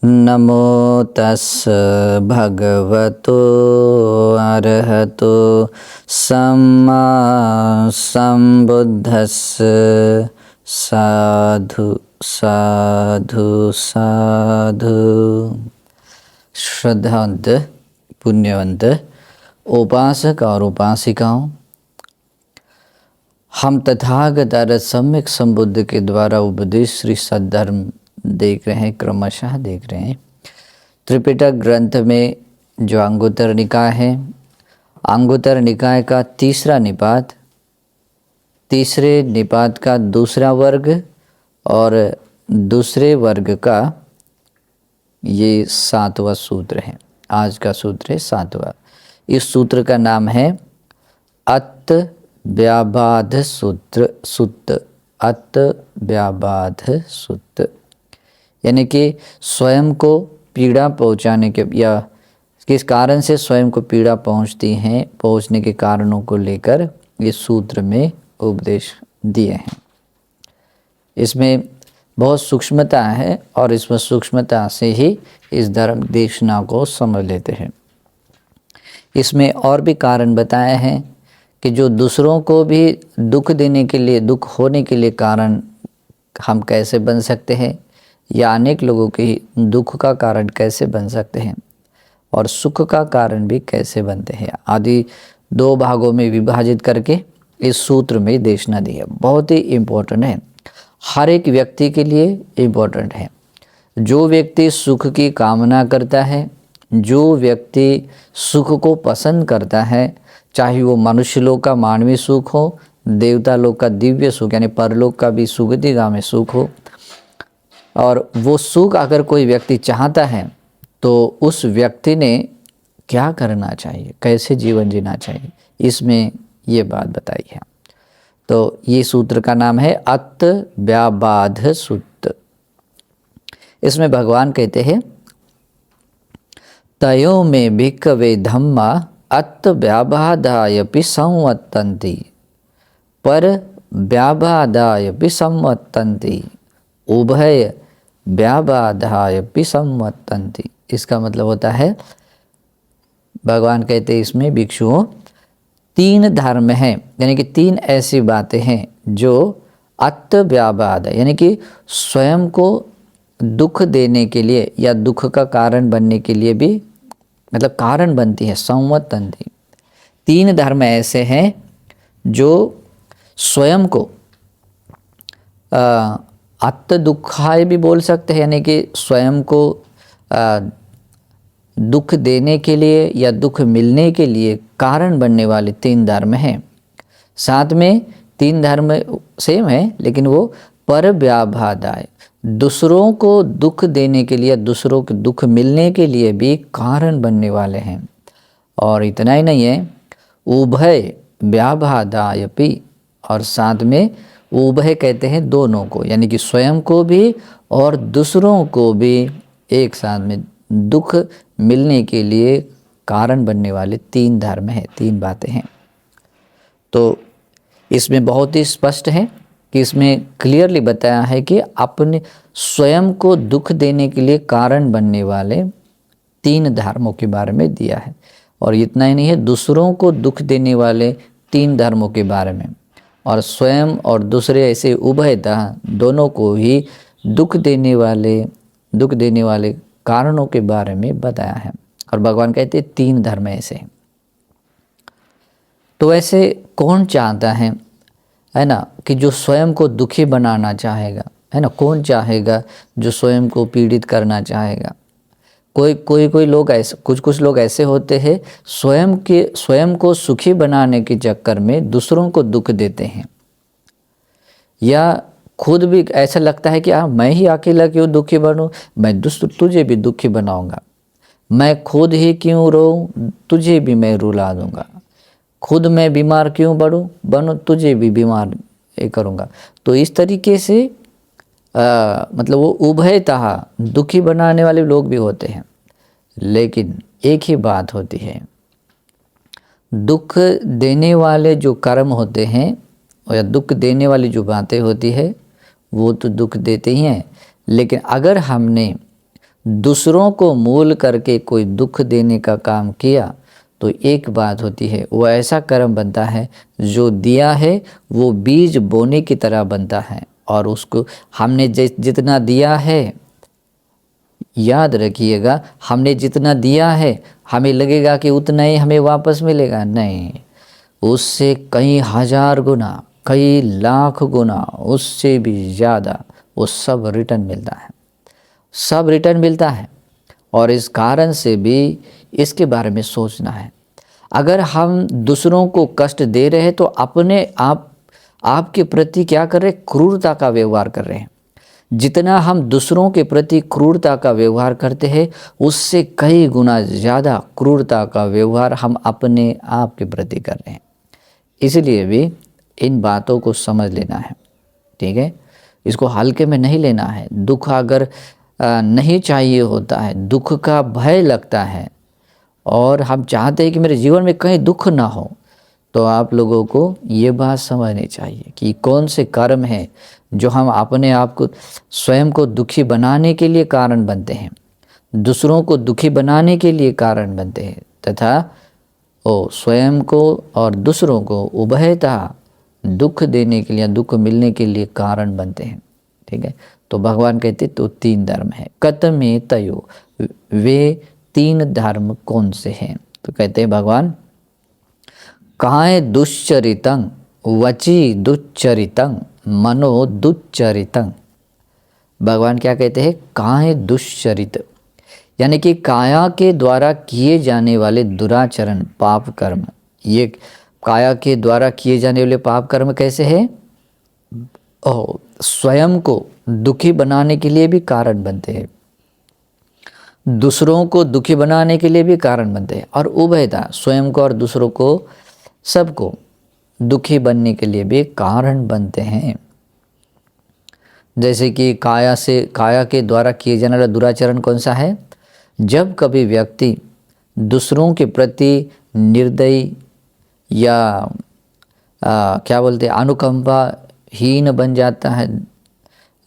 नमो तस् भगवतो अरहतो सम्मा सम्बुद्धस्स। साधु साधु साधु। श्रद्धावंत पुण्यवंत उपासक और उपासिकाओं, हम तथागत सम्यक संबुद्ध के द्वारा उपदेश श्री सद्धर्म देख रहे हैं, क्रमशः देख रहे हैं। त्रिपिटक ग्रंथ में जो अंगुत्तर निकाय है, अंगुत्तर निकाय का तीसरा निपात, तीसरे निपात का दूसरा वर्ग और दूसरे वर्ग का ये 7वां सूत्र है। आज का सूत्र है 7वां। इस सूत्र का नाम है अत व्याबाध सूत्र, सुत्त, अत व्याबाध सुत्त, यानी कि स्वयं को पीड़ा पहुंचाने के या किस कारण से स्वयं को पीड़ा पहुंचती है, पहुंचने के कारणों को लेकर इस सूत्र में उपदेश दिए हैं। इसमें बहुत सूक्ष्मता है और इसमें सूक्ष्मता से ही इस धर्म देशना को समझ लेते हैं। इसमें और भी कारण बताए हैं कि जो दूसरों को भी दुख देने के लिए, दुख होने के लिए कारण हम कैसे बन सकते हैं, या अनेक लोगों के दुख का कारण कैसे बन सकते हैं और सुख का कारण भी कैसे बनते हैं, आदि 2 भागों में विभाजित करके इस सूत्र में देशना दी है। बहुत ही इम्पोर्टेंट है, हर एक व्यक्ति के लिए इम्पोर्टेंट है। जो व्यक्ति सुख की कामना करता है, जो व्यक्ति सुख को पसंद करता है, चाहे वो मनुष्य लोक का मानवीय सुख हो, देवता लोक का दिव्य सुख यानी परलोक का भी सुगतिगामी सुख हो, और वो सुख अगर कोई व्यक्ति चाहता है तो उस व्यक्ति ने क्या करना चाहिए, कैसे जीवन जीना चाहिए, इसमें ये बात बताई है। तो ये सूत्र का नाम है अत व्याबाध सुत्त। इसमें भगवान कहते हैं तयो में भिक्खवे धम्मा अत व्याबाधायपि संवत्तन्ति, पर व्याबाधायपि संवत्तन्ति, उभय व्याबाधायपि संवत्तन्ति। इसका मतलब होता है, भगवान कहते हैं इसमें भिक्षुओं 3 धर्म हैं, यानी कि 3 ऐसी बातें हैं जो अत व्याबाद है, यानी कि स्वयं को दुख देने के लिए या दुख का कारण बनने के लिए भी मतलब कारण बनती है, संवत्तन्ति। 3 धर्म ऐसे हैं जो स्वयं को अत दुखाय भी बोल सकते हैं, यानी कि स्वयं को दुख देने के लिए या दुख मिलने के लिए कारण बनने वाले 3 धर्म हैं। साथ में 3 धर्म सेम है, लेकिन वो पर व्याबाधाय, दूसरों को दुख देने के लिए, दूसरों को दुख मिलने के लिए भी कारण बनने वाले हैं। और इतना ही नहीं है, उभय व्याबाधायपि, और साथ में उभय कहते हैं दोनों को, यानी कि स्वयं को भी और दूसरों को भी एक साथ में दुख मिलने के लिए कारण बनने वाले 3 धर्म हैं, 3 बातें हैं। तो इसमें बहुत ही स्पष्ट है कि इसमें क्लियरली बताया है कि अपने स्वयं को दुख देने के लिए कारण बनने वाले 3 धर्मों के बारे में दिया है। और इतना ही नहीं है, दूसरों को दुख देने वाले 3 धर्मों के बारे में, और स्वयं और दूसरे ऐसे उभयतः दोनों को ही दुख देने वाले कारणों के बारे में बताया है। और भगवान कहते 3 धर्म ऐसे हैं। तो ऐसे कौन चाहता है ना, कि जो स्वयं को दुखी बनाना चाहेगा, है ना, कौन चाहेगा जो स्वयं को पीड़ित करना चाहेगा। कोई लोग ऐसे, कुछ लोग ऐसे होते हैं स्वयं को सुखी बनाने के चक्कर में दूसरों को दुख देते हैं, या खुद भी ऐसा लगता है कि मैं ही अकेला क्यों दुखी बनूं, मैं तुझे भी दुखी बनाऊंगा, मैं खुद ही क्यों रोऊं, तुझे भी मैं रुला दूंगा, खुद मैं बीमार क्यों बनूं, तुझे भी बीमार करूंगा। तो इस तरीके से मतलब वो उभयतः दुखी बनाने वाले लोग भी होते हैं। लेकिन एक ही बात होती है, दुख देने वाले जो कर्म होते हैं या दुख देने वाली जो बातें होती है वो तो दुख देते ही हैं, लेकिन अगर हमने दूसरों को मूल करके कोई दुख देने का काम किया तो एक बात होती है, वो ऐसा कर्म बनता है जो दिया है वो बीज बोने की तरह बनता है, और उसको हमने जितना दिया है, याद रखिएगा, हमने जितना दिया है हमें लगेगा कि उतना ही हमें वापस मिलेगा, नहीं, उससे कई हजार गुना, कई लाख गुना, उससे भी ज़्यादा वो सब रिटर्न मिलता है, सब रिटर्न मिलता है। और इस कारण से भी इसके बारे में सोचना है। अगर हम दूसरों को कष्ट दे रहे हैं तो अपने आपके प्रति क्या कर रहे हैं, क्रूरता का व्यवहार कर रहे हैं। जितना हम दूसरों के प्रति क्रूरता का व्यवहार करते हैं उससे कई गुना ज़्यादा क्रूरता का व्यवहार हम अपने आप के प्रति कर रहे हैं। इसलिए भी इन बातों को समझ लेना है, ठीक है, इसको हल्के में नहीं लेना है। दुख अगर नहीं चाहिए होता है, दुख का भय लगता है और हम चाहते हैं कि मेरे जीवन में कहीं दुख ना हो, तो आप लोगों को ये बात समझनी चाहिए कि कौन से कर्म हैं जो हम अपने आप को, स्वयं को दुखी बनाने के लिए कारण बनते हैं, दूसरों को दुखी बनाने के लिए कारण बनते हैं, तथा स्वयं को और दूसरों को उभयतः दुख देने के लिए, दुख मिलने के लिए कारण बनते हैं, ठीक है। तो भगवान कहते तो 3 धर्म है, कतमे तयो, वे 3 धर्म कौन से हैं? तो कहते हैं भगवान, काय दुश्चरितं वची दुश्चरितं मनो दुश्चरितं। भगवान क्या कहते हैं, काय दुश्चरित, यानी कि काया के द्वारा किए जाने वाले दुराचरण, पाप कर्म, ये काया के द्वारा किए जाने वाले पाप कर्म कैसे हैं? स्वयं को दुखी बनाने के लिए भी कारण बनते हैं, दूसरों को दुखी बनाने के लिए भी कारण बनते हैं, और उभयता, स्वयं को और दूसरों को, सबको दुखी बनने के लिए भी कारण बनते हैं। जैसे कि काया के द्वारा किए जाने वाला दुराचरण कौन सा है? जब कभी व्यक्ति दूसरों के प्रति निर्दयी या क्या बोलते हैं, अनुकंपाहीन बन जाता है,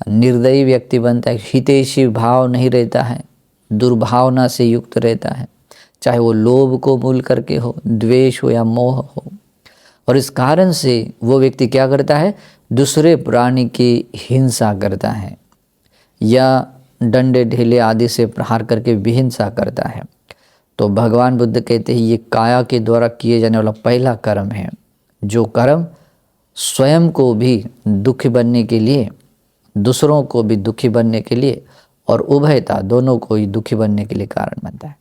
निर्दयी व्यक्ति बनता है, हितैषी भाव नहीं रहता है, दुर्भावना से युक्त रहता है, चाहे वो लोभ को मूल करके हो, द्वेष हो या मोह हो, और इस कारण से वो व्यक्ति क्या करता है, दूसरे प्राणी की हिंसा करता है या डंडे ढेले आदि से प्रहार करके विहिंसा करता है। तो भगवान बुद्ध कहते हैं ये काया के द्वारा किए जाने वाला पहला कर्म है, जो कर्म स्वयं को भी दुखी बनने के लिए, दूसरों को भी दुखी बनने के लिए और उभयता, दोनों को ही दुखी बनने के लिए कारण बनता है।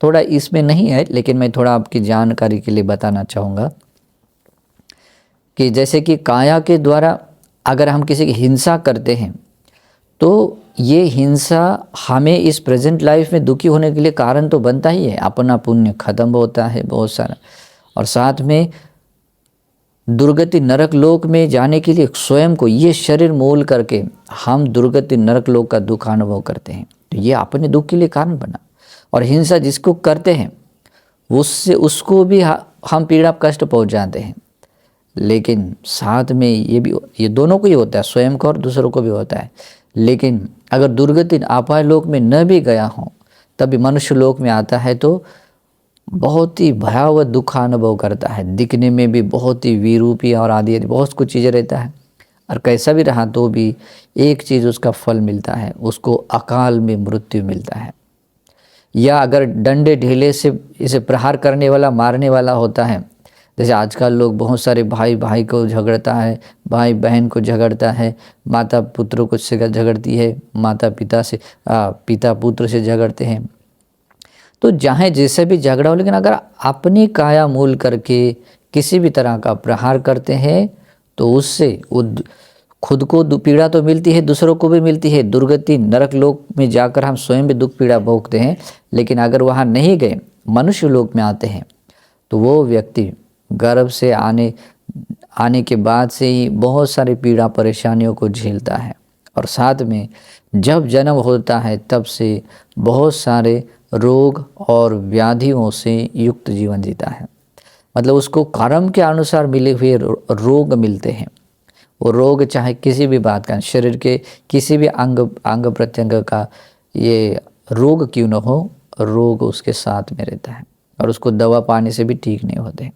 थोड़ा इसमें नहीं है, लेकिन मैं थोड़ा आपकी जानकारी के लिए बताना चाहूँगा कि जैसे कि काया के द्वारा अगर हम किसी की हिंसा करते हैं तो ये हिंसा हमें इस प्रेजेंट लाइफ में दुखी होने के लिए कारण तो बनता ही है, अपना पुण्य खत्म होता है बहुत सारा, और साथ में दुर्गति नरक लोक में जाने के लिए स्वयं को ये शरीर मोल करके हम दुर्गति नरक लोक का दुख अनुभव करते हैं, तो ये अपने दुख के लिए कारण बना। और हिंसा जिसको करते हैं उससे उसको भी हम पीड़ा कष्ट पहुंचाते हैं, लेकिन साथ में ये दोनों को ही होता है, स्वयं को और दूसरों को भी होता है। लेकिन अगर दुर्गति अपाय लोक में न भी गया हो तभी मनुष्य लोक में आता है तो बहुत ही भयावह दुख अनुभव करता है, दिखने में भी बहुत ही विरूपी और आदि बहुत कुछ चीज़ें रहता है, और कैसा भी रहा तो भी एक चीज़ उसका फल मिलता है, उसको अकाल में मृत्यु मिलता है। या अगर डंडे ढीले से इसे प्रहार करने वाला, मारने वाला होता है, जैसे आजकल लोग बहुत सारे भाई भाई को झगड़ता है, भाई बहन को झगड़ता है, माता पुत्र को से झगड़ती है, माता पिता से पिता पुत्र से झगड़ते हैं, तो चाहे जैसे भी झगड़ा हो, लेकिन अगर अपनी काया मूल करके किसी भी तरह का प्रहार करते हैं तो उससे वो खुद को पीड़ा तो मिलती है, दूसरों को भी मिलती है, दुर्गति नरक लोक में जाकर हम स्वयं भी दुख पीड़ा भोगते हैं। लेकिन अगर वहाँ नहीं गए, मनुष्य लोक में आते हैं, तो वो व्यक्ति गर्भ से आने के बाद से ही बहुत सारी पीड़ा परेशानियों को झेलता है, और साथ में जब जन्म होता है तब से बहुत सारे रोग और व्याधियों से युक्त जीवन जीता है। मतलब उसको कर्म के अनुसार मिले हुए रोग मिलते हैं। वो रोग चाहे किसी भी बात का, शरीर के किसी भी अंग प्रत्यंग का, ये रोग क्यों न हो, रोग उसके साथ में रहता है और उसको दवा पाने से भी ठीक नहीं होते।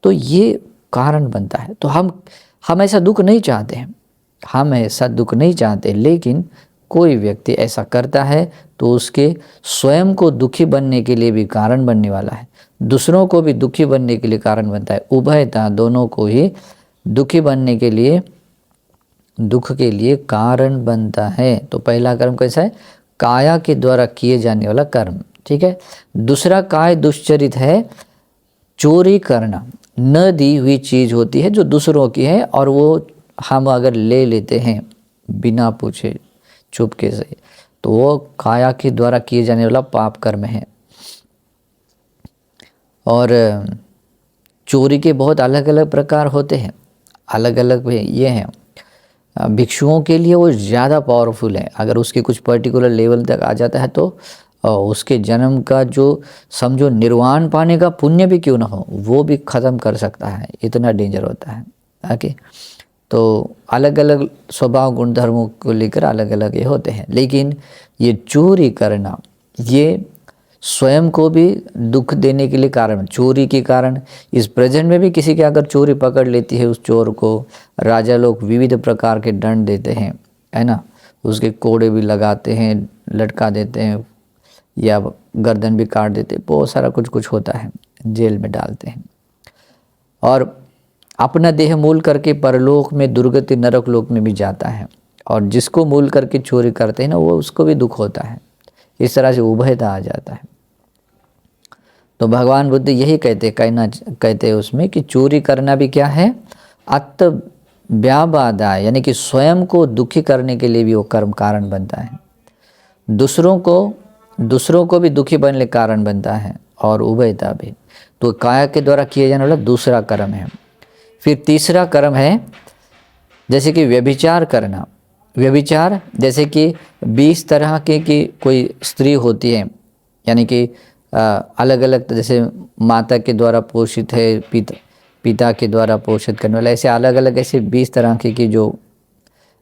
तो ये कारण बनता है। तो हम ऐसा दुख नहीं चाहते हैं, हम ऐसा दुख नहीं चाहते, लेकिन कोई व्यक्ति ऐसा करता है तो उसके स्वयं को दुखी बनने के लिए भी कारण बनने वाला है, दूसरों को भी दुखी बनने के लिए कारण बनता है। उभयता दोनों को ही दुखी बनने के लिए, दुख के लिए कारण बनता है। तो पहला कर्म कैसा है? काया के द्वारा किए जाने वाला कर्म, ठीक है। दूसरा काय दुश्चरित है, चोरी करना। न दी हुई चीज़ होती है जो दूसरों की है और वो हम अगर ले लेते हैं बिना पूछे चुपके से, तो वो काया के द्वारा किए जाने वाला पाप कर्म है। और चोरी के बहुत अलग अलग प्रकार होते हैं, अलग अलग ये हैं। भिक्षुओं के लिए वो ज़्यादा पावरफुल है। अगर उसके कुछ पर्टिकुलर लेवल तक आ जाता है तो उसके जन्म का जो समझो निर्वाण पाने का पुण्य भी क्यों ना हो, वो भी ख़त्म कर सकता है, इतना डेंजर होता है। ओके, तो अलग अलग स्वभाव गुण धर्मों को लेकर अलग अलग ये होते हैं। लेकिन ये चोरी करना, ये स्वयं को भी दुख देने के लिए कारण, चोरी के कारण इस प्रेजेंट में भी किसी के अगर चोरी पकड़ लेती है, उस चोर को राजा लोग विविध प्रकार के दंड देते हैं, है ना। उसके कोड़े भी लगाते हैं, लटका देते हैं या गर्दन भी काट देते हैं, बहुत सारा कुछ कुछ होता है, जेल में डालते हैं। और अपना देह मूल करके परलोक में दुर्गति नरक लोक में भी जाता है। और जिसको मूल करके चोरी करते हैं ना, वो उसको भी दुख होता है। इस तरह से उभयता आ जाता है। तो भगवान बुद्ध यही कहते हैं उसमें कि चोरी करना भी क्या है? अत्त व्याबादाय, यानी कि स्वयं को दुखी करने के लिए भी वो कर्म कारण बनता है, दूसरों को भी दुखी बनने कारण बनता है, और उभयता भी। तो काया के द्वारा किए जाने वाला दूसरा कर्म है। फिर तीसरा कर्म है जैसे कि व्यभिचार करना। व्यभिचार जैसे कि 20 तरह के की कोई स्त्री होती है, यानी कि अलग अलग, जैसे माता के द्वारा पोषित है, पिता के द्वारा पोषित करने वाला, ऐसे अलग अलग ऐसे 20 तरह की जो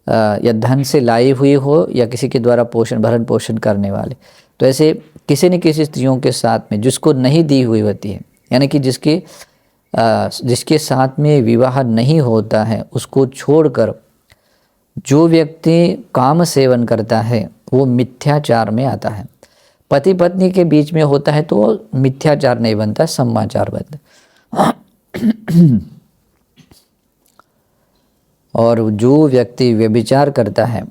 या धन से लाई हुई हो या किसी के द्वारा भरण पोषण करने वाले। तो ऐसे किसी न किसी स्त्रियों के साथ में जिसको नहीं दी हुई होती है, यानी कि जिसके साथ में विवाह नहीं होता है, उसको छोड़कर जो व्यक्ति काम सेवन करता है वो मिथ्याचार में आता है। पति पत्नी के बीच में होता है तो मिथ्याचार नहीं बनता, सम्माचार बनता। और जो व्यक्ति व्यभिचार करता है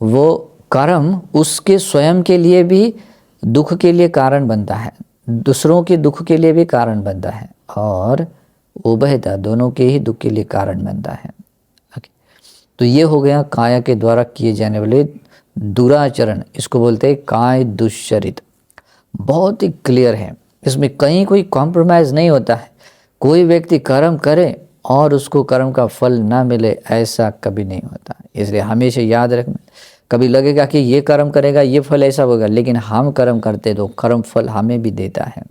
वो कर्म उसके स्वयं के लिए भी दुख के लिए कारण बनता है, दूसरों के दुख के लिए भी कारण बनता है, और उभयता दोनों के ही दुख के लिए कारण बनता है। तो ये हो गया काया के द्वारा किए जाने वाले दुराचरण, इसको बोलते हैं काय दुश्चरित। बहुत ही क्लियर है, इसमें कहीं कोई कॉम्प्रोमाइज़ नहीं होता है। कोई व्यक्ति कर्म करे और उसको कर्म का फल ना मिले, ऐसा कभी नहीं होता। इसलिए हमेशा याद रखना, कभी लगेगा कि ये कर्म करेगा ये फल ऐसा होगा, लेकिन हम कर्म करते तो कर्म फल हमें भी देता है।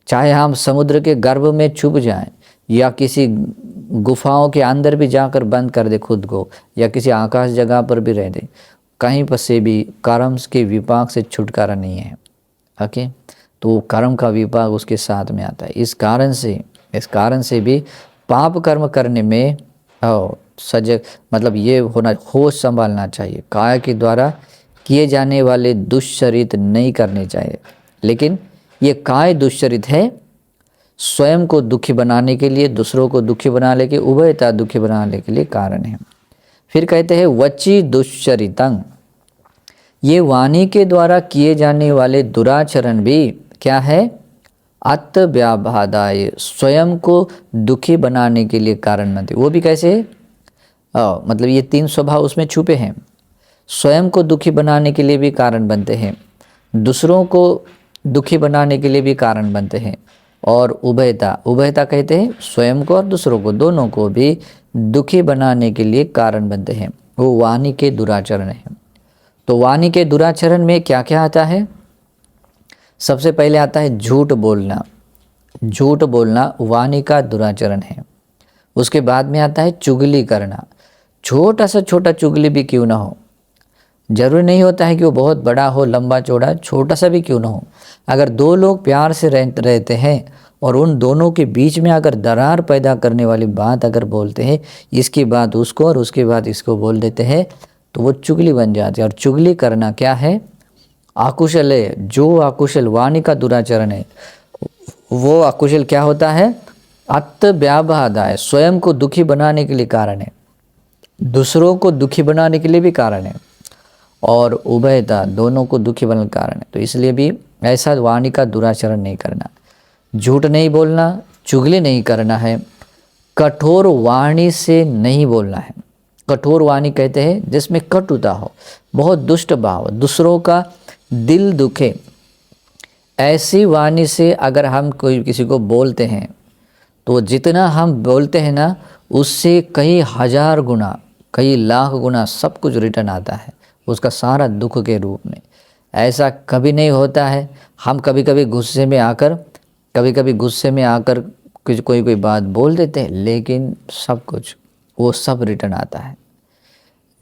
चाहे हम समुद्र के गर्भ में छुप जाएं या किसी गुफाओं के अंदर भी जाकर बंद कर दे खुद को, या किसी आकाश जगह पर भी रह दे, कहीं पर से भी कर्म के विपाक से छुटकारा नहीं है। ओके, तो कर्म का विपाक उसके साथ में आता है। इस कारण से भी पाप कर्म करने में सजग, मतलब ये होश संभालना चाहिए। काया के द्वारा किए जाने वाले दुश्चरित नहीं करने चाहिए, लेकिन ये काय दुश्चरित है स्वयं को दुखी बनाने के लिए, दूसरों को दुखी बनाने के, उभयता दुखी बनाने के लिए कारण है। फिर कहते हैं वची दुश्चरितं, ये वाणी के द्वारा किए जाने वाले दुराचरण भी क्या है? अत्त व्याबादाय, स्वयं को दुखी बनाने के लिए कारण बनते। वो भी कैसे? मतलब ये 3 स्वभाव उसमें छुपे हैं। स्वयं को दुखी बनाने के लिए भी कारण बनते हैं, दूसरों को दुखी बनाने के लिए भी कारण बनते हैं, और उभयता कहते हैं स्वयं को और दूसरों को, दोनों को भी दुखी बनाने के लिए कारण बनते हैं। वो वाणी के दुराचरण है। तो वाणी के दुराचरण में क्या क्या आता है? सबसे पहले आता है झूठ बोलना। झूठ बोलना वाणी का दुराचरण है। उसके बाद में आता है चुगली करना, छोटा सा छोटा चुगली भी क्यों ना हो, जरूरी नहीं होता है कि वो बहुत बड़ा हो, लंबा चौड़ा, छोटा सा भी क्यों ना हो। अगर दो लोग प्यार से रहते हैं और उन दोनों के बीच में अगर दरार पैदा करने वाली बात अगर बोलते हैं, इसकी बात उसको और उसके बाद इसको बोल देते हैं, तो वो चुगली बन जाती है। और चुगली करना क्या है? अकुशल है। जो अकुशल वाणी का दुराचरण है, वो अकुशल क्या होता है? अत व्याबाधा है, स्वयं को दुखी बनाने के लिए कारण है, दूसरों को दुखी बनाने के लिए भी कारण है, और उभयता, दोनों को दुखी बनाने का कारण है। तो इसलिए भी ऐसा वाणी का दुराचरण नहीं करना, झूठ नहीं बोलना, चुगली नहीं करना है, कठोर वाणी से नहीं बोलना है। कठोर वाणी कहते हैं जिसमें कटुता हो, बहुत दुष्ट भाव, दूसरों का दिल दुखे, ऐसी वाणी से अगर हम कोई किसी को बोलते हैं तो जितना हम बोलते हैं ना, उससे कई हजार गुना, कई लाख गुना सब कुछ रिटर्न आता है, उसका सारा दुख के रूप में। ऐसा कभी नहीं होता है। हम कभी कभी गुस्से में आकर कोई बात बोल देते हैं, लेकिन सब कुछ वो सब रिटर्न आता है,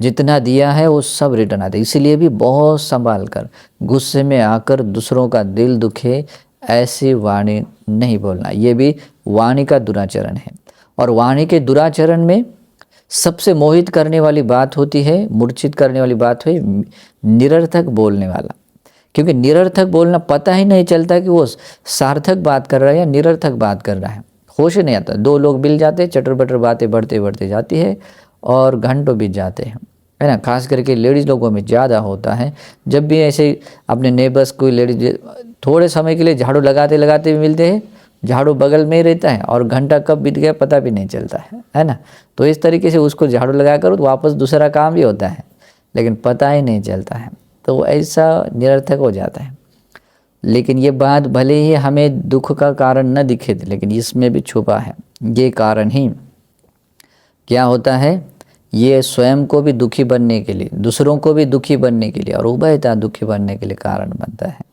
जितना दिया है वो सब रिटर्न आता है। इसीलिए भी बहुत संभाल कर, गुस्से में आकर दूसरों का दिल दुखे ऐसी वाणी नहीं बोलना, ये भी वाणी का दुराचरण है। और वाणी के दुराचरण में सबसे मोहित करने वाली बात होती है, मूर्छित करने वाली बात है निरर्थक बोलने वाला। क्योंकि निरर्थक बोलना पता ही नहीं चलता कि वो सार्थक बात कर रहा है या निरर्थक बात कर रहा है, होश नहीं आता। दो लोग मिल जाते हैं, चटर बटर बातें बढ़ते बढ़ते जाती है और घंटों बीत जाते हैं, है ना। खास करके लेडीज़ लोगों में ज़्यादा होता है। जब भी ऐसे अपने नेबर्स कोई लेडीज थोड़े समय के लिए झाड़ू लगाते लगाते भी मिलते हैं, झाड़ू बगल में ही रहता है और घंटा कब बीत गया पता भी नहीं चलता है ना। तो इस तरीके से उसको झाड़ू लगा करो तो वापस दूसरा काम भी होता है, लेकिन पता ही नहीं चलता है, तो ऐसा निरर्थक हो जाता है। लेकिन ये बात भले ही हमें दुख का कारण न दिखे, लेकिन इसमें भी छुपा है ये कारण ही। क्या होता है? ये स्वयं को भी दुखी बनने के लिए, दूसरों को भी दुखी बनने के लिए और उभयता दुखी बनने के लिए कारण बनता है।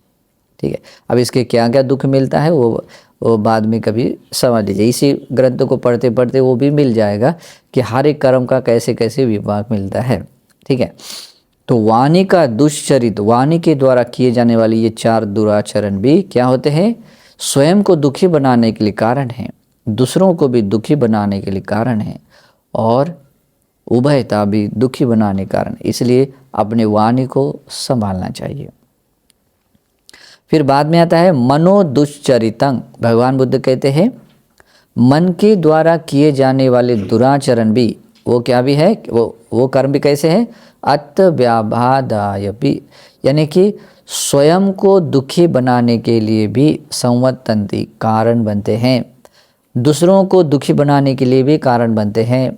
ठीक है, अब इसके क्या क्या दुख मिलता है वो बाद में कभी समझ लीजिए। इसी ग्रंथ को पढ़ते पढ़ते वो भी मिल जाएगा कि हर एक कर्म का कैसे कैसे विभाग मिलता है। ठीक है, तो वाणी का दुष्चरित, वाणी के द्वारा किए जाने वाली ये 4 दुराचरण भी क्या होते हैं? स्वयं को दुखी बनाने के लिए कारण है, दूसरों को भी दुखी बनाने के लिए कारण है, और उभयता भी दुखी बनाने के कारण। इसलिए अपने वाणी को संभालना चाहिए। फिर बाद में आता है मनो दुष्चरितं। भगवान बुद्ध कहते हैं मन के द्वारा किए जाने वाले दुराचरण भी, वो क्या भी है, वो कर्म भी कैसे है? अत व्याबाधायपि, यानी कि स्वयं को दुखी बनाने के लिए भी संवत्तन्ति, कारण बनते हैं, दूसरों को दुखी बनाने के लिए भी कारण बनते हैं,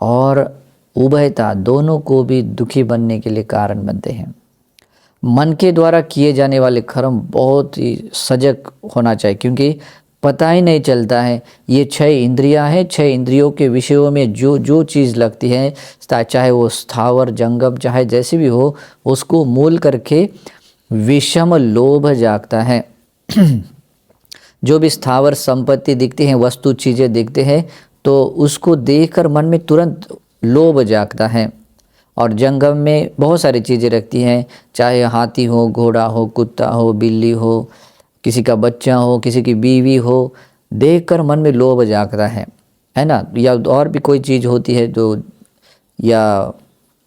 और उभयता, दोनों को भी दुखी बनने के लिए कारण बनते हैं। मन के द्वारा किए जाने वाले कर्म बहुत ही सजग होना चाहिए, क्योंकि पता ही नहीं चलता है। ये 6 इंद्रियां हैं, 6 इंद्रियों के विषयों में जो जो चीज़ लगती है, चाहे वो स्थावर जंगम चाहे जैसी भी हो, उसको मूल करके विषम लोभ जागता है। जो भी स्थावर संपत्ति दिखती है, वस्तु चीज़ें दिखते हैं, तो उसको देखकर मन में तुरंत लोभ जागता है। और जंगम में बहुत सारी चीज़ें रखती हैं, चाहे हाथी हो, घोड़ा हो, कुत्ता हो, बिल्ली हो, किसी का बच्चा हो, किसी की बीवी हो, देखकर मन में लोभ जागता है ना। या और भी कोई चीज़ होती है जो, या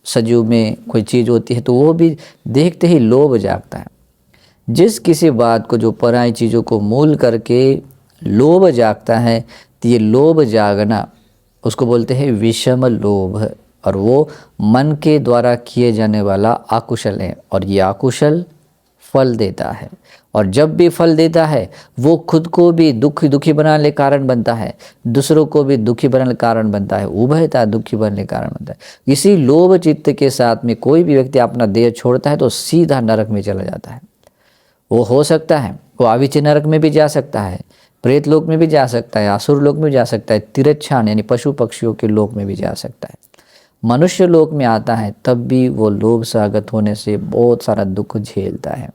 सजीव में कोई चीज़ होती है, तो वो भी देखते ही लोभ जागता है। जिस किसी बात को, जो पराई चीज़ों को मूल करके लोभ जागता है, तो ये लोभ जागना उसको बोलते हैं विषम लोभ, और वो मन के द्वारा किए जाने वाला अकुशल है, और ये अकुशल फल देता है। और जब भी फल देता है वो खुद को भी दुखी बनाने के कारण बनता है, दूसरों को भी दुखी बनाने के कारण बनता है, उभयता दुखी बनने के कारण बनता है। इसी लोभ चित्त के साथ में कोई भी व्यक्ति अपना देह छोड़ता है तो सीधा नरक में चला जाता है। वो हो सकता है वो आविची नरक में भी जा सकता है, प्रेत लोक में भी जा सकता है, असुर लोक में भी जा सकता है, तिरच्छान यानी पशु पक्षियों के लोक में भी जा सकता है। मनुष्य लोक में आता है तब भी वो लोभ सागत होने से बहुत सारा दुख झेलता है।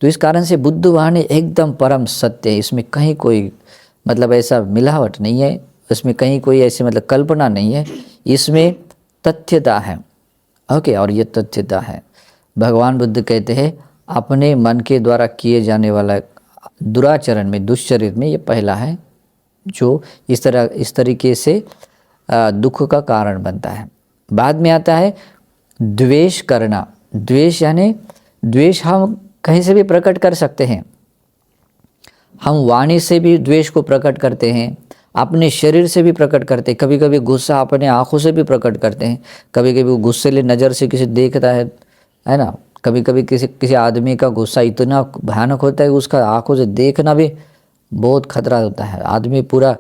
तो इस कारण से बुद्ध वाणी एकदम परम सत्य है, इसमें कहीं कोई मतलब ऐसा मिलावट नहीं है, इसमें कहीं कोई ऐसी मतलब कल्पना नहीं है, इसमें तथ्यता है। ओके, और ये तथ्यता है। भगवान बुद्ध कहते हैं अपने मन के द्वारा किए जाने वाला दुराचरण में, दुष्चरित्र में ये पहला है जो इस तरीके से दुख का कारण बनता है। बाद में आता है द्वेष करना। द्वेष यानी द्वेष हम कहीं से भी प्रकट कर सकते हैं। हम वाणी से भी द्वेष को प्रकट करते हैं, अपने शरीर से भी प्रकट करते हैं, कभी कभी गुस्सा अपने आँखों से भी प्रकट करते हैं, कभी कभी वो गुस्सेले नज़र से किसी देखता है ना। कभी कभी किसी आदमी का गुस्सा इतना भयानक होता है उसका आँखों से देखना भी बहुत खतरा होता है। आदमी पूरा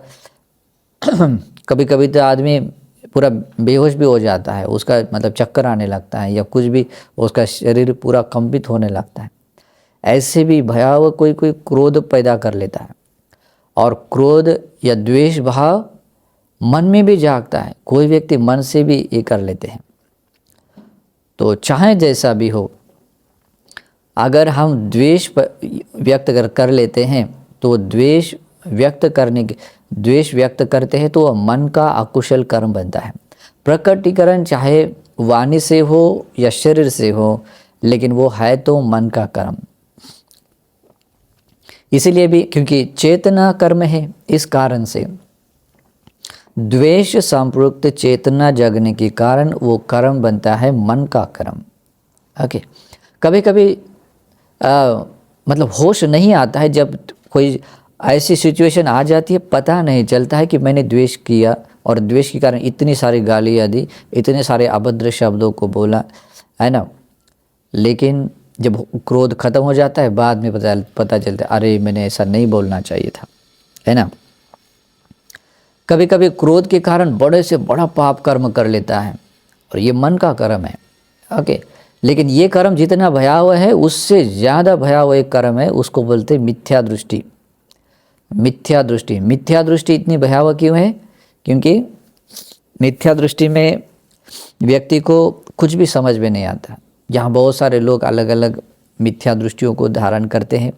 कभी कभी तो आदमी पूरा बेहोश भी हो जाता है, उसका मतलब चक्कर आने लगता है या कुछ भी, उसका शरीर पूरा कंपित होने लगता है। ऐसे भी भयावह कोई क्रोध पैदा कर लेता है, और क्रोध या द्वेष भाव मन में भी जागता है। कोई व्यक्ति मन से भी ये कर लेते हैं। तो चाहे जैसा भी हो, अगर हम द्वेष व्यक्त कर लेते हैं तो द्वेष व्यक्त करते हैं तो वह मन का अकुशल कर्म बनता है। प्रकटीकरण चाहे वाणी से हो या शरीर से हो, लेकिन वो है तो मन का कर्म। इसीलिए भी क्योंकि चेतना कर्म है, इस कारण से द्वेष संप्रयुक्त चेतना जगने के कारण वो कर्म बनता है मन का कर्म। ओके, कभी कभी मतलब होश नहीं आता है, जब कोई ऐसी सिचुएशन आ जाती है, पता नहीं चलता है कि मैंने द्वेष किया और द्वेष के कारण इतनी सारी गालियाँ दी, इतने सारे अभद्र शब्दों को बोला, है ना। लेकिन जब क्रोध खत्म हो जाता है, बाद में पता चलता है अरे मैंने ऐसा नहीं बोलना चाहिए था, है ना। कभी कभी क्रोध के कारण बड़े से बड़ा पाप कर्म कर लेता है और ये मन का कर्म है। ओके, लेकिन ये कर्म जितना भयावह है उससे ज़्यादा भयावह एक कर्म है, उसको बोलते हैं मिथ्या दृष्टि। मिथ्या दृष्टि इतनी भयावह क्यों है? क्योंकि मिथ्या दृष्टि में व्यक्ति को कुछ भी समझ में नहीं आता। यहाँ बहुत सारे लोग अलग अलग मिथ्या दृष्टियों को धारण करते हैं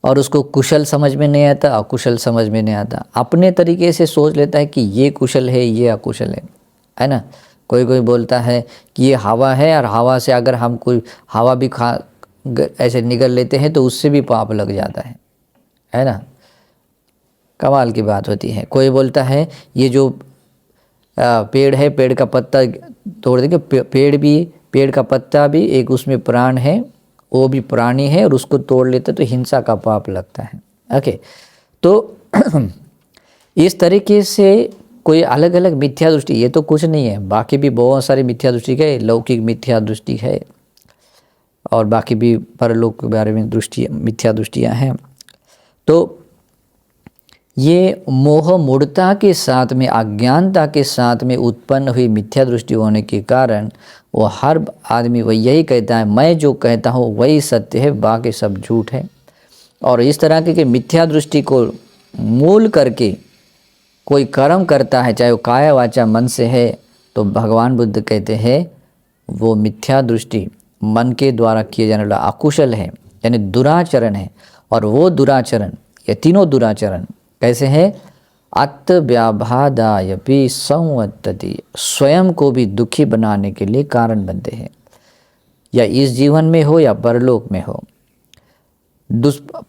और उसको कुशल समझ में नहीं आता, अकुशल समझ में नहीं आता। अपने तरीके से सोच लेता है कि ये कुशल है, ये अकुशल है ना। कोई बोलता है कि ये हवा है और हवा से अगर हम कोई हवा भी ऐसे निगल लेते हैं तो उससे भी पाप लग जाता है ना। कमाल की बात होती है। कोई बोलता है ये जो पेड़ है, पेड़ का पत्ता तोड़ देंगे, पेड़ का पत्ता भी एक उसमें प्राण है, वो भी प्राणी है, और उसको तोड़ लेते तो हिंसा का पाप लगता है। ओके, तो इस तरीके से कोई अलग अलग मिथ्या दृष्टि, ये तो कुछ नहीं है, बाकी भी बहुत सारी मिथ्या दृष्टि है। लौकिक मिथ्या दृष्टि है और बाकी भी परलोक के बारे में मिथ्या दृष्टियाँ हैं। तो ये मोह मूढ़ता के साथ में, अज्ञानता के साथ में उत्पन्न हुई मिथ्या दृष्टि होने के कारण वो हर आदमी वही यही कहता है, मैं जो कहता हूँ वही सत्य है, बाकी सब झूठ है। और इस तरह के मिथ्या दृष्टि को मूल करके कोई कर्म करता है, चाहे वो काया वाचा मन से है, तो भगवान बुद्ध कहते हैं वो मिथ्या दृष्टि मन के द्वारा किए जाने वाला अकुशल है, यानी दुराचरण है। और वो दुराचरण, ये तीनों दुराचरण कैसे हैं? अत्यव्याभादायपि संवर्तति, स्वयं को भी दुखी बनाने के लिए कारण बनते हैं, या इस जीवन में हो या परलोक में हो।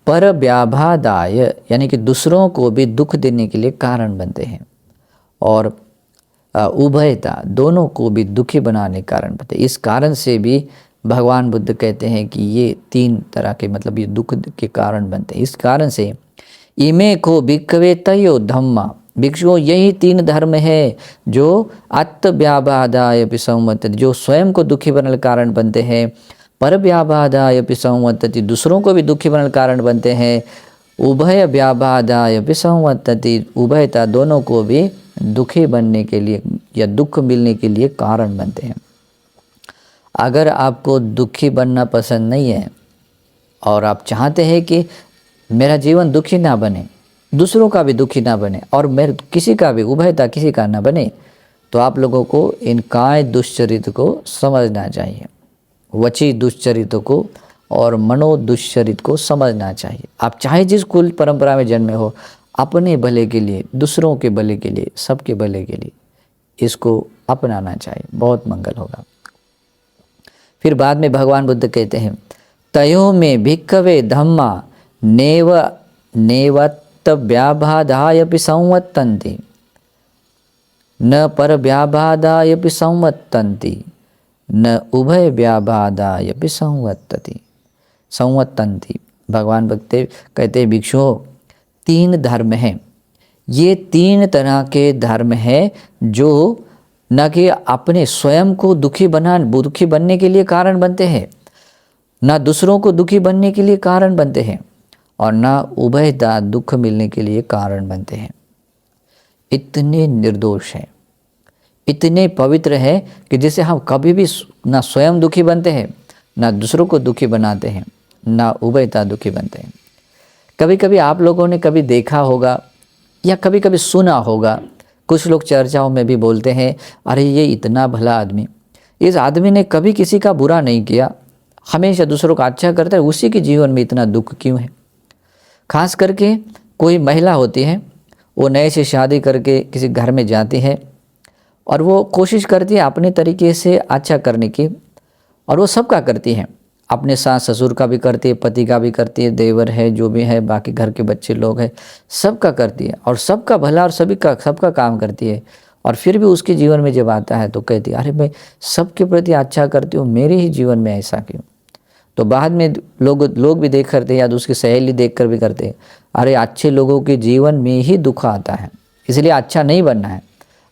पर व्याभादाय यानी कि दूसरों को भी दुख देने के लिए कारण बनते हैं, और उभयता दोनों को भी दुखी बनाने के कारण बनते हैं। इस कारण से भी भगवान बुद्ध कहते हैं कि ये तीन तरह के मतलब ये दुख के कारण बनते हैं। इस कारण से इमे को भिक्खवे तयो धम्मा, भिक्षुओं यही तीन धर्म है जो अत्यव्याभादाय संवर्तति, जो स्वयं को दुखी बनने के कारण बनते हैं, पर व्याभादाय संवर्तति, दूसरों को भी दुखी बनने के कारण बनते हैं, उभय व्याभादाय संवर्तति, उभयता दोनों को भी दुखी बनने के लिए या दुख मिलने के लिए कारण बनते हैं। अगर आपको दुखी बनना पसंद नहीं है और आप चाहते हैं कि मेरा जीवन दुखी ना बने, दूसरों का भी दुखी ना बने, और मेरे किसी का भी उभयता किसी का ना बने, तो आप लोगों को इन काय दुश्चरित्र को समझना चाहिए, वची दुश्चरित्र को और मनो दुश्चरित्र को समझना चाहिए। आप चाहे जिस कुल परंपरा में जन्मे हो, अपने भले के लिए, दूसरों के भले के लिए, सबके भले के लिए इसको अपनाना चाहिए, बहुत मंगल होगा। फिर बाद में भगवान बुद्ध कहते हैं तयो में भिक्खवे धम्मा नेव नेवत्त व्याबाधायपि संवत्तन्ति न पर व्याबाधायपि संवत्तन्ति न उभय व्याबाधायपि संवत्तन्ति। भगवान भक्त कहते भिक्षुओं, 3 धर्म हैं, ये 3 तरह के धर्म हैं जो न कि अपने स्वयं को दुखी बनने के लिए कारण बनते हैं, ना दूसरों को दुखी बनने के लिए कारण बनते हैं, और ना उभयता दुख मिलने के लिए कारण बनते हैं। इतने निर्दोष हैं, इतने पवित्र हैं कि जैसे हम कभी भी ना स्वयं दुखी बनते हैं, ना दूसरों को दुखी बनाते हैं, ना उभयता दुखी बनते हैं। कभी कभी आप लोगों ने कभी देखा होगा या कभी कभी सुना होगा, कुछ लोग चर्चाओं में भी बोलते हैं अरे ये इतना भला आदमी, इस आदमी ने कभी किसी का बुरा नहीं किया, हमेशा दूसरों का अच्छा करता है, उसी के जीवन में इतना दुख क्यों है। खास करके कोई महिला होती है, वो नए से शादी करके किसी घर में जाती है और वो कोशिश करती है अपने तरीके से अच्छा करने की, और वो सबका करती है, अपने सास ससुर का भी करती है, पति का भी करती है, देवर है जो भी है, बाकी घर के बच्चे लोग हैं, सबका करती है और सबका भला और सबका काम करती है। और फिर भी उसके जीवन में जब आता है तो कहती है अरे मैं सबके प्रति अच्छा करती हूँ, मेरे ही जीवन में ऐसा क्यों। तो बाद में लोग भी देख करते हैं या उसकी सहेली देख कर भी करते हैं अरे अच्छे लोगों के जीवन में ही दुख आता है, इसलिए अच्छा नहीं बनना है।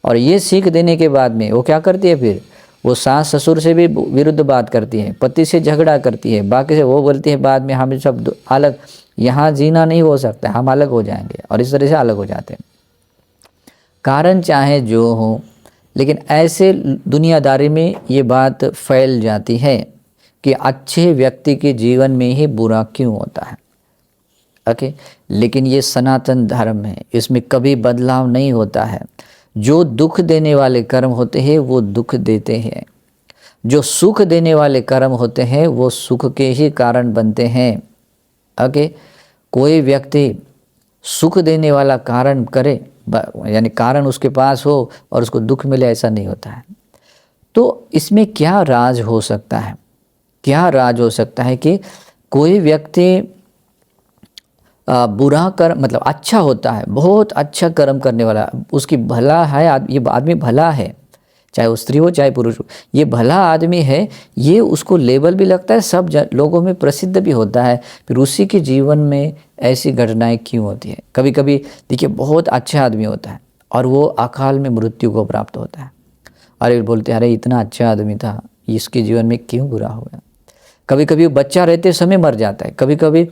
और ये सीख देने के बाद में वो क्या करती है, फिर वो सास ससुर से भी विरुद्ध बात करती है, पति से झगड़ा करती है, बाकी से वो बोलती है बाद में हम सब अलग, यहाँ जीना नहीं हो सकता, हम अलग हो जाएंगे, और इस तरह से अलग हो जाते हैं। कारण चाहे जो हो, लेकिन ऐसे दुनियादारी में ये बात फैल जाती है कि अच्छे व्यक्ति के जीवन में ही बुरा क्यों होता है। ओके, लेकिन ये सनातन धर्म है, इसमें कभी बदलाव नहीं होता है। जो दुख देने वाले कर्म होते हैं वो दुख देते हैं, जो सुख देने वाले कर्म होते हैं वो सुख के ही कारण बनते हैं। ओके, कोई व्यक्ति सुख देने वाला कारण करे, यानी कारण उसके पास हो और उसको दुख मिले, ऐसा नहीं होता है। तो इसमें क्या राज हो सकता है, क्या राज हो सकता है कि कोई व्यक्ति बुरा कर्म मतलब अच्छा होता है, बहुत अच्छा कर्म करने वाला, उसकी भला है, ये आदमी भला है, चाहे वो स्त्री हो चाहे पुरुष हो, ये भला आदमी है, ये उसको लेबल भी लगता है, सब लोगों में प्रसिद्ध भी होता है। फिर उसी के जीवन में ऐसी घटनाएं क्यों होती है। कभी कभी देखिए बहुत अच्छा आदमी होता है और वो अकाल में मृत्यु को प्राप्त होता है, अरे बोलते हैं अरे इतना अच्छा आदमी था, इसके जीवन में क्यों बुरा हो गया। कभी कभी बच्चा रहते समय मर जाता है, कभी कभी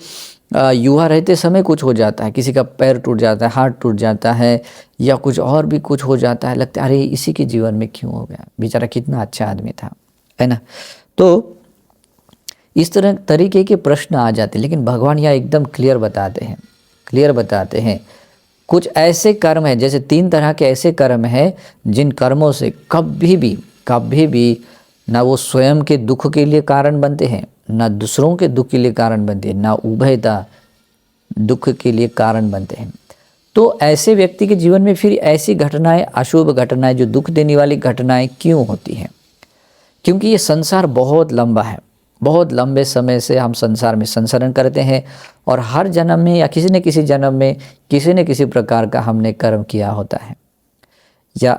युवा रहते समय कुछ हो जाता है, किसी का पैर टूट जाता है, हाथ टूट जाता है, या कुछ और भी कुछ हो जाता है, लगता है अरे इसी के जीवन में क्यों हो गया, बेचारा कितना अच्छा आदमी था, है ना। तो इस तरीके के प्रश्न आ जाते हैं, लेकिन भगवान यहाँ एकदम क्लियर बताते हैं कुछ ऐसे कर्म हैं, जैसे 3 तरह के ऐसे कर्म हैं जिन कर्मों से कभी भी ना वो स्वयं के दुख के लिए कारण बनते हैं, ना दूसरों के दुख के लिए कारण बनते हैं, ना उभयता दुख के लिए कारण बनते हैं। तो ऐसे व्यक्ति के जीवन में फिर ऐसी घटनाएं, अशुभ घटनाएं, जो दुख देने वाली घटनाएं क्यों होती हैं। क्योंकि ये संसार बहुत लंबा है, बहुत लंबे समय से हम संसार में संसरण करते हैं, और हर जन्म में या किसी न किसी जन्म में किसी न किसी प्रकार का हमने कर्म किया होता है, या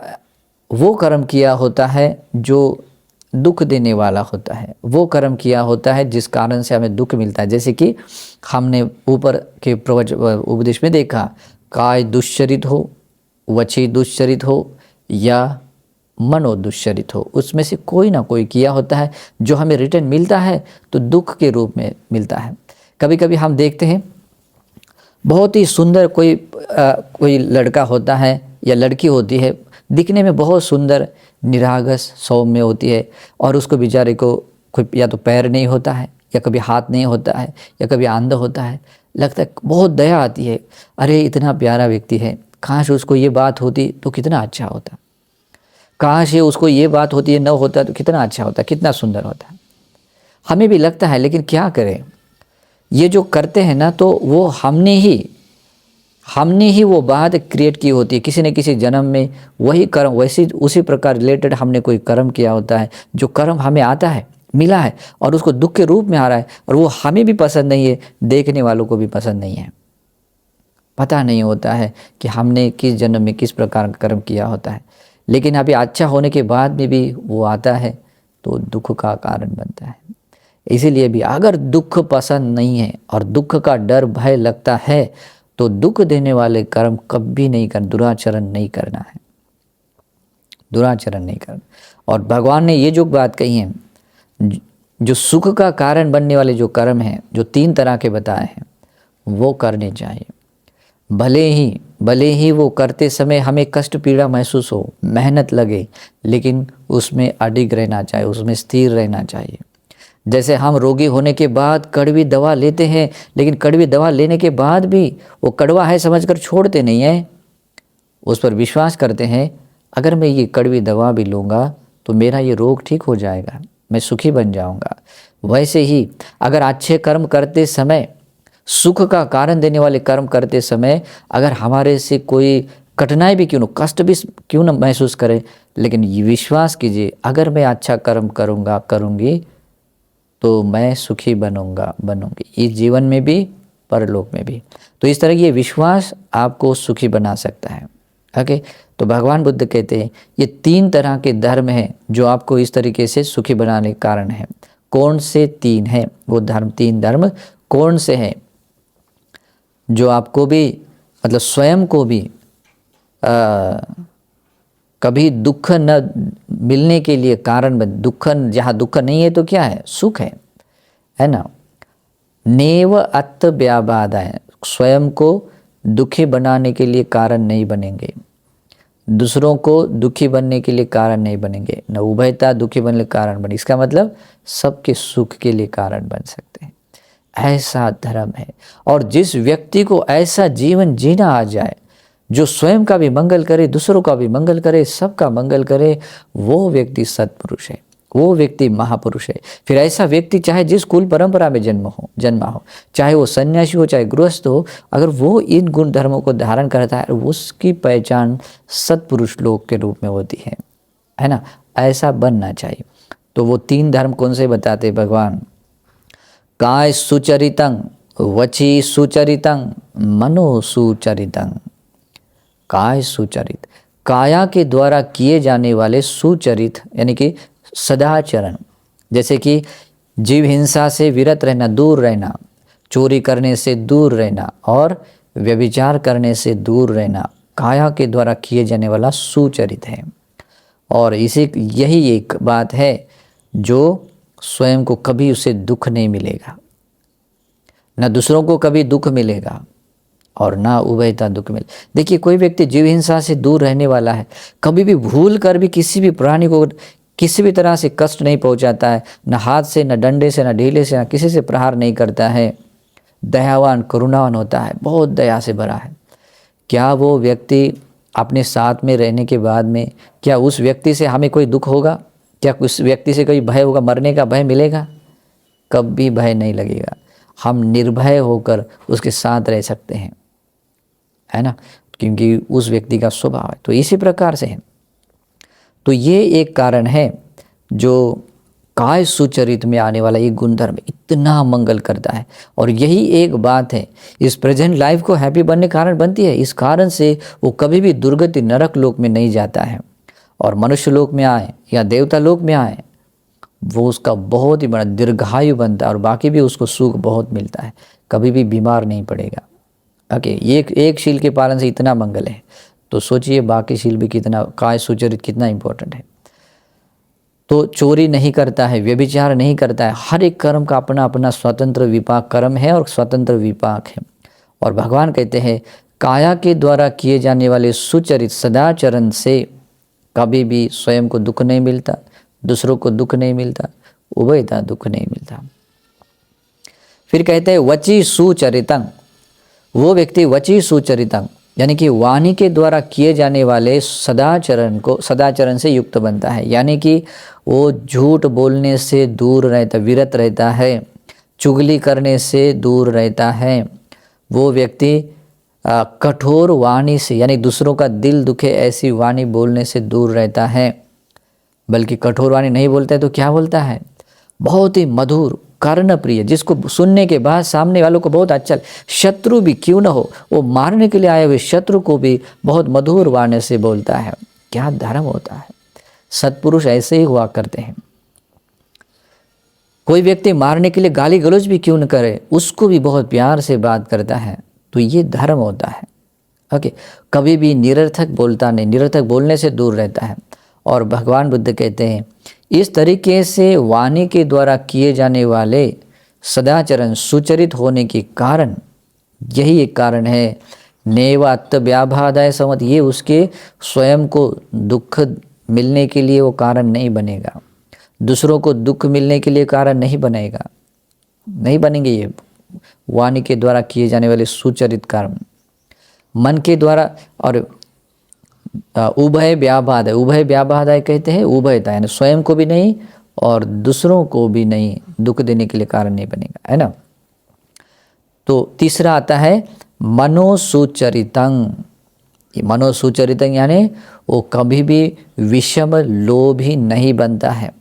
वो कर्म किया होता है जो दुख देने वाला होता है, वो कर्म किया होता है जिस कारण से हमें दुख मिलता है। जैसे कि हमने ऊपर के उपदेश में देखा, काय दुश्चरित हो, वची दुश्चरित हो या मनो दुश्चरित हो, उसमें से कोई ना कोई किया होता है जो हमें रिटर्न मिलता है तो दुख के रूप में मिलता है। कभी कभी हम देखते हैं बहुत ही सुंदर कोई लड़का होता है या लड़की होती है, दिखने में बहुत सुंदर, निरागस, सौम्य होती है, और उसको बेचारे को कोई या तो पैर नहीं होता है, या कभी हाथ नहीं होता है, या कभी अंधा होता है, लगता है बहुत दया आती है, अरे इतना प्यारा व्यक्ति है, काश उसको ये बात होती तो कितना अच्छा होता, काश ये उसको ये बात होती है, न होता तो कितना अच्छा होता, कितना सुंदर होता। हमें भी लगता है, लेकिन क्या करें, ये जो करते हैं ना, तो वो हमने ही वो बात क्रिएट की होती है, किसी न किसी जन्म में वही कर्म, वैसी उसी प्रकार रिलेटेड हमने कोई कर्म किया होता है, जो कर्म हमें आता है, मिला है, और उसको दुख के रूप में आ रहा है, और वो हमें भी पसंद नहीं है, देखने वालों को भी पसंद नहीं है। पता नहीं होता है कि हमने किस जन्म में किस प्रकार का कर्म किया होता है, लेकिन अभी अच्छा होने के बाद में भी वो आता है तो दुख का कारण बनता है। इसीलिए भी अगर दुख पसंद नहीं है और दुख का डर भय लगता है तो दुख देने वाले कर्म कभी नहीं करना, दुराचरण नहीं करना है, दुराचरण नहीं करना। और भगवान ने ये जो बात कही है, जो सुख का कारण बनने वाले जो कर्म हैं, जो 3 तरह के बताए हैं, वो करने चाहिए। भले ही वो करते समय हमें कष्ट पीड़ा महसूस हो, मेहनत लगे, लेकिन उसमें अडिग रहना चाहिए, उसमें स्थिर रहना चाहिए। जैसे हम रोगी होने के बाद कड़वी दवा लेते हैं, लेकिन कड़वी दवा लेने के बाद भी वो कड़वा है समझकर छोड़ते नहीं हैं, उस पर विश्वास करते हैं अगर मैं ये कड़वी दवा भी लूँगा तो मेरा ये रोग ठीक हो जाएगा, मैं सुखी बन जाऊँगा। वैसे ही अगर अच्छे कर्म करते समय, सुख का कारण देने वाले कर्म करते समय अगर हमारे से कोई कठिनाई भी क्यों न, कष्ट भी क्यों न महसूस करें, लेकिन ये विश्वास कीजिए अगर मैं अच्छा कर्म करूँगा करूँगी तो मैं सुखी बनूंगी, इस जीवन में भी परलोक में भी। तो इस तरह ये विश्वास आपको सुखी बना सकता है। ओके, तो भगवान बुद्ध कहते हैं ये 3 तरह के धर्म हैं जो आपको इस तरीके से सुखी बनाने के कारण है। कौन से 3 हैं वो धर्म? 3 धर्म कौन से हैं जो आपको भी मतलब स्वयं को भी कभी दुख न मिलने के लिए कारण बन। दुख, जहाँ दुख नहीं है तो क्या है? सुख है ना। नेव अत्त व्याबाधाय, स्वयं को दुखी बनाने के लिए कारण नहीं बनेंगे, दूसरों को दुखी बनने के लिए कारण नहीं बनेंगे, न उभयता दुखी बनने के कारण बने। इसका मतलब सबके सुख के लिए कारण बन सकते हैं, ऐसा धर्म है। और जिस व्यक्ति को ऐसा जीवन जीना आ जाए जो स्वयं का भी मंगल करे, दूसरों का भी मंगल करे, सबका मंगल करे, वो व्यक्ति सत्पुरुष है, वो व्यक्ति महापुरुष है। फिर ऐसा व्यक्ति चाहे जिस कुल परंपरा में जन्मा हो, चाहे वो सन्यासी हो चाहे गृहस्थ हो, अगर वो इन गुण धर्मों को धारण करता है उसकी पहचान सत्पुरुष लोग के रूप में होती है ना। ऐसा बनना चाहिए। तो वो 3 धर्म कौन से बताते भगवान? काय सुचरितं, वची सुचरितं, मनो सुचरितं। काय सुचरित, काया के द्वारा किए जाने वाले सुचरित यानी कि सदाचरण, जैसे कि जीव हिंसा से विरत रहना, दूर रहना, चोरी करने से दूर रहना और व्यभिचार करने से दूर रहना, काया के द्वारा किए जाने वाला सुचरित है। और यही एक बात है जो स्वयं को कभी उसे दुख नहीं मिलेगा, न दूसरों को कभी दुख मिलेगा और ना उभयता दुख मिले। देखिए कोई व्यक्ति जीव हिंसा से दूर रहने वाला है, कभी भी भूल कर भी किसी भी प्राणी को किसी भी तरह से कष्ट नहीं पहुंचाता है, न हाथ से, न डंडे से, न ढीले से, न किसी से प्रहार नहीं करता है, दयावान करुणावान होता है, बहुत दया से भरा है। क्या वो व्यक्ति अपने साथ में रहने के बाद में क्या उस व्यक्ति से हमें कोई दुख होगा? क्या उस व्यक्ति से कोई भय होगा? मरने का भय मिलेगा? कभी भय नहीं लगेगा। हम निर्भय होकर उसके साथ रह सकते हैं, है ना, क्योंकि उस व्यक्ति का स्वभाव है। तो इसी प्रकार से है। तो ये एक कारण है जो काय सुचरित में आने वाला ये गुणधर्म इतना मंगल करता है। और यही एक बात है इस प्रेजेंट लाइफ को हैप्पी बनने के कारण बनती है। इस कारण से वो कभी भी दुर्गति नरक लोक में नहीं जाता है, और मनुष्य लोक में आए या देवता लोक में आए वो उसका बहुत ही बड़ा दीर्घायु बनता है और बाकी भी उसको सुख बहुत मिलता है, कभी भी बीमार नहीं पड़ेगा। ओके, एक शील के पालन से इतना मंगल है, तो सोचिए बाकी शील भी कितना, काय सुचरित कितना इम्पोर्टेंट है। तो चोरी नहीं करता है, व्यभिचार नहीं करता है, हर एक कर्म का अपना अपना स्वतंत्र विपाक कर्म है और स्वतंत्र विपाक है। और भगवान कहते हैं काया के द्वारा किए जाने वाले सुचरित सदाचरण से कभी भी स्वयं को दुख नहीं मिलता, दूसरों को दुख नहीं मिलता, उभयता दुख नहीं मिलता। फिर कहते हैं वची सुचरितं, वो व्यक्ति वची सुचरितं यानी कि वाणी के द्वारा किए जाने वाले सदाचरण से युक्त बनता है, यानी कि वो झूठ बोलने से दूर रहता, विरत रहता है, चुगली करने से दूर रहता है। वो व्यक्ति कठोर वाणी से, यानी दूसरों का दिल दुखे ऐसी वाणी बोलने से दूर रहता है। बल्कि कठोर वाणी नहीं बोलता है तो क्या बोलता है, बहुत ही मधुर कर्ण प्रिय, जिसको सुनने के बाद सामने वालों को बहुत अच्छा, शत्रु भी क्यों न हो, वो मारने के लिए आए हुए शत्रु को भी बहुत मधुर वाणी से बोलता है। क्या धर्म होता है। सत्पुरुष ऐसे ही हुआ करते हैं। कोई व्यक्ति मारने के लिए गाली गलौज भी क्यों न करे, उसको भी बहुत प्यार से बात करता है, तो ये धर्म होता है। ओके, कभी भी निरर्थक बोलता नहीं, निरर्थक बोलने से दूर रहता है। और भगवान बुद्ध कहते हैं इस तरीके से वाणी के द्वारा किए जाने वाले सदाचरण सुचरित होने के कारण, यही एक कारण है, नेवात्त व्याभादाय समत, ये उसके स्वयं को दुख मिलने के लिए वो कारण नहीं बनेगा, दूसरों को दुख मिलने के लिए कारण नहीं बनेगा, नहीं बनेंगे ये वाणी के द्वारा किए जाने वाले सुचरित कर्म। मन के द्वारा, और उभय व्याबाद, उभय व्याबाद कहते हैं, उभयता यानी स्वयं को भी नहीं और दूसरों को भी नहीं दुख देने के लिए कारण नहीं बनेगा, है ना। तो तीसरा आता है मनोसुचरितं। ये मनोसुचरितं यानी वो कभी भी विषम लोभ ही नहीं बनता है,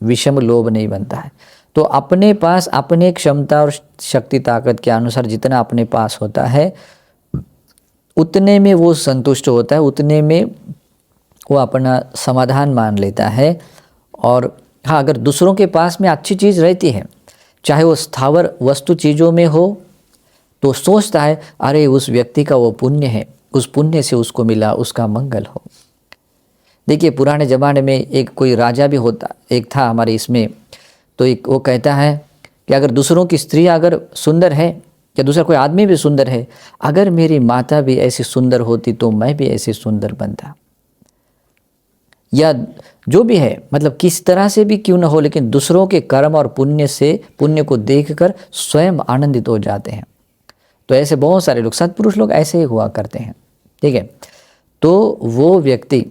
विषम लोभ नहीं बनता है। तो अपने पास अपने क्षमता और शक्ति ताकत के अनुसार जितना अपने पास होता है उतने में वो संतुष्ट होता है, उतने में वो अपना समाधान मान लेता है। और हाँ, अगर दूसरों के पास में अच्छी चीज़ रहती है, चाहे वो स्थावर वस्तु चीज़ों में हो, तो सोचता है अरे उस व्यक्ति का वो पुण्य है, उस पुण्य से उसको मिला, उसका मंगल हो। देखिए पुराने ज़माने में एक कोई राजा भी होता, एक था हमारे इसमें, तो एक वो कहता है कि अगर दूसरों की स्त्री अगर सुंदर है या दूसरा कोई आदमी भी सुंदर है, अगर मेरी माता भी ऐसी सुंदर होती तो मैं भी ऐसी सुंदर बनता, या जो भी है, मतलब किस तरह से भी क्यों न हो, लेकिन दूसरों के कर्म और पुण्य से, पुण्य को देखकर स्वयं आनंदित हो जाते हैं। तो ऐसे बहुत सारे लोग, सत्पुरुष लोग ऐसे ही हुआ करते हैं, ठीक है। तो वो व्यक्ति,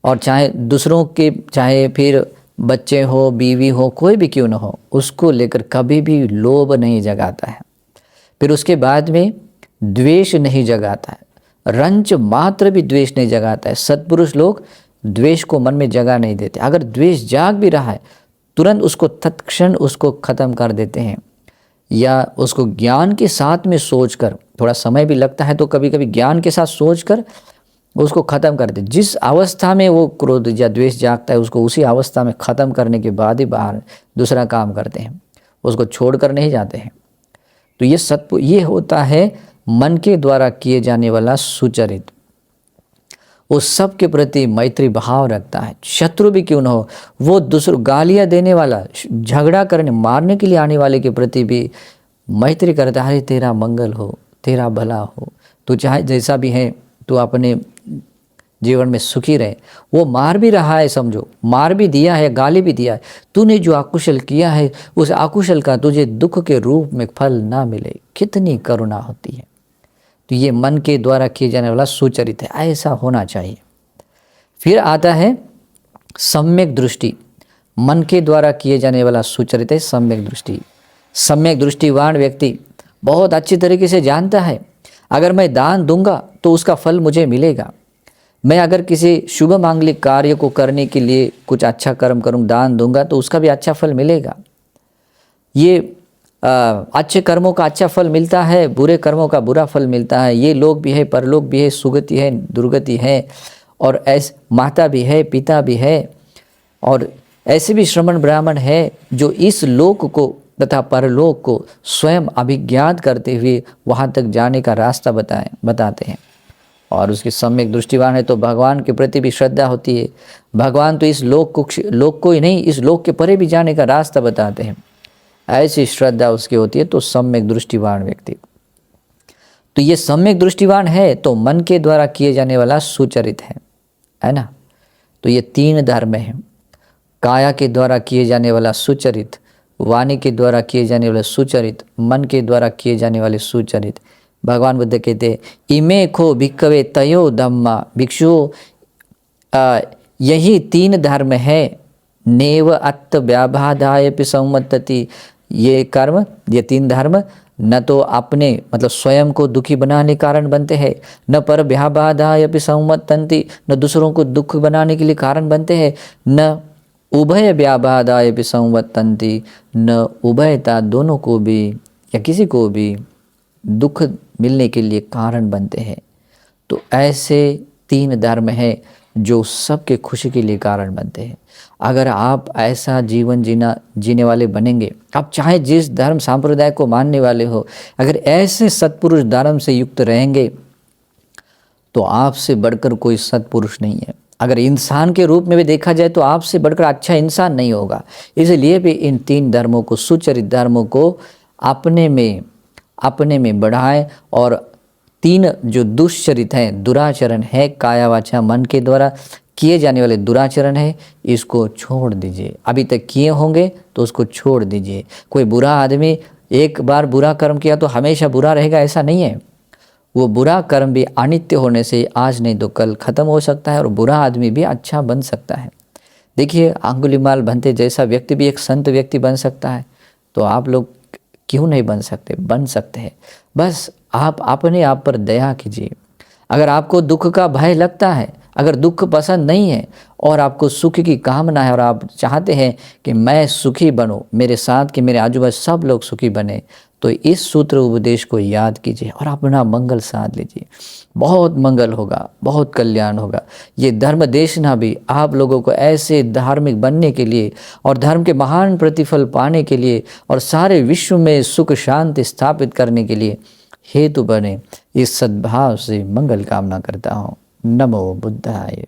और चाहे दूसरों के, चाहे फिर बच्चे हो, बीवी हो, कोई भी क्यों न हो, उसको लेकर कभी भी लोभ नहीं जगाता है। फिर उसके बाद में द्वेष नहीं जगाता है, रंच मात्र भी द्वेष नहीं जगाता है। सत्पुरुष लोग द्वेष को मन में जगा नहीं देते। अगर द्वेष जाग भी रहा है तुरंत उसको तत्क्षण उसको ख़त्म कर देते हैं, या उसको ज्ञान के साथ में सोचकर, थोड़ा समय भी लगता है तो कभी कभी ज्ञान के साथ सोचकर उसको ख़त्म कर दे। जिस अवस्था में वो क्रोध या द्वेष जागता है उसको उसी अवस्था में ख़त्म करने के बाद ही बाहर दूसरा काम करते हैं, उसको छोड़कर नहीं जाते हैं। तो ये होता है मन के द्वारा किए जाने वाला सुचरित। वो सब के प्रति मैत्री भाव रखता है, शत्रु भी क्यों न हो, वो दूसरों गालियाँ देने वाला, झगड़ा करने, मारने के लिए आने वाले के प्रति भी मैत्री करता है, तेरा मंगल हो, तेरा भला हो, तो चाहे जैसा भी है तो अपने जीवन में सुखी रहे। वो मार भी रहा है, समझो मार भी दिया है, गाली भी दिया है, तूने जो अकुशल किया है उस अकुशल का तुझे दुख के रूप में फल ना मिले, कितनी करुणा होती है। तो ये मन के द्वारा किए जाने वाला सुचरित है, ऐसा होना चाहिए। फिर आता है सम्यक दृष्टि। मन के द्वारा किए जाने वाला सुचरित है सम्यक दृष्टि। सम्यक दृष्टिवान व्यक्ति बहुत अच्छी तरीके से जानता है अगर मैं दान दूंगा तो उसका फल मुझे मिलेगा। मैं अगर किसी शुभ मांगलिक कार्य को करने के लिए कुछ अच्छा कर्म करूँ, दान दूंगा तो उसका भी अच्छा फल मिलेगा। ये अच्छे कर्मों का अच्छा फल मिलता है, बुरे कर्मों का बुरा फल मिलता है। ये लोक भी है, परलोक भी है, सुगति है, दुर्गति है, और ऐसे माता भी है, पिता भी है, और ऐसे भी श्रमण ब्राह्मण है जो इस लोक को तथा परलोक को स्वयं अभिज्ञात करते हुए वहाँ तक जाने का रास्ता बताते हैं। और उसकी सम्यक दृष्टिवान है तो भगवान के प्रति भी श्रद्धा होती है। भगवान तो इस लोक को ही नहीं, इस लोक के परे भी जाने का रास्ता बताते हैं। ऐसी श्रद्धा उसकी होती है तो सम्यक दृष्टिवान व्यक्ति। तो ये सम्यक दृष्टिवान है तो मन के द्वारा किए जाने वाला सुचरित है ना। तो ये 3 धर्म है, काया के द्वारा किए जाने वाला सुचरित, वाणी के द्वारा किए जाने वाले सुचरित, मन के द्वारा किए जाने वाले सुचरित। भगवान बुद्ध कहते हैं इमे खो भिक्खवे तयो धम्मा, भिक्षु यही 3 धर्म है, नेव अत्त व्याभादाय सम्मतति। ये कर्म, ये 3 धर्म न तो अपने मतलब स्वयं को दुखी बनाने के कारण बनते हैं, न पर व्याबाधायपि संवत्तन्ति, न दूसरों को दुख बनाने के लिए कारण बनते हैं, न उभय व्याबाधायपि संवत्तन्ति, न उभयता दोनों को भी या किसी को भी दुख मिलने के लिए कारण बनते हैं। तो ऐसे 3 धर्म हैं जो सबके खुशी के लिए कारण बनते हैं। अगर आप ऐसा जीवन जीने वाले बनेंगे, आप चाहे जिस धर्म संप्रदाय को मानने वाले हो, अगर ऐसे सत्पुरुष धर्म से युक्त रहेंगे तो आपसे बढ़कर कोई सत्पुरुष नहीं है। अगर इंसान के रूप में भी देखा जाए तो आपसे बढ़कर अच्छा इंसान नहीं होगा। इसलिए भी इन 3 धर्मों को, सुचरित धर्मों को अपने में बढ़ाएं और 3 जो दुष्चरित हैं, दुराचरण है, काया वाचा मन के द्वारा किए जाने वाले दुराचरण है, इसको छोड़ दीजिए। अभी तक किए होंगे तो उसको छोड़ दीजिए। कोई बुरा आदमी एक बार बुरा कर्म किया तो हमेशा बुरा रहेगा, ऐसा नहीं है। वो बुरा कर्म भी अनित्य होने से आज नहीं तो कल खत्म हो सकता है और बुरा आदमी भी अच्छा बन सकता है। देखिए, अंगुलीमाल भंते जैसा व्यक्ति भी एक संत व्यक्ति बन सकता है, तो आप लोग क्यों नहीं बन सकते? बन सकते हैं। बस आप अपने आप पर दया कीजिए। अगर आपको दुख का भय लगता है, अगर दुख पसंद नहीं है और आपको सुख की कामना है और आप चाहते हैं कि मैं सुखी बनूं, मेरे साथ के मेरे आजू बाजू सब लोग सुखी बने, तो इस सूत्र उपदेश को याद कीजिए और अपना मंगल साध लीजिए। बहुत मंगल होगा, बहुत कल्याण होगा। ये धर्म देशना भी आप लोगों को ऐसे धार्मिक बनने के लिए और धर्म के महान प्रतिफल पाने के लिए और सारे विश्व में सुख शांति स्थापित करने के लिए हेतु बने। इस सद्भाव से मंगल कामना करता हूँ। नमो बुद्धाय।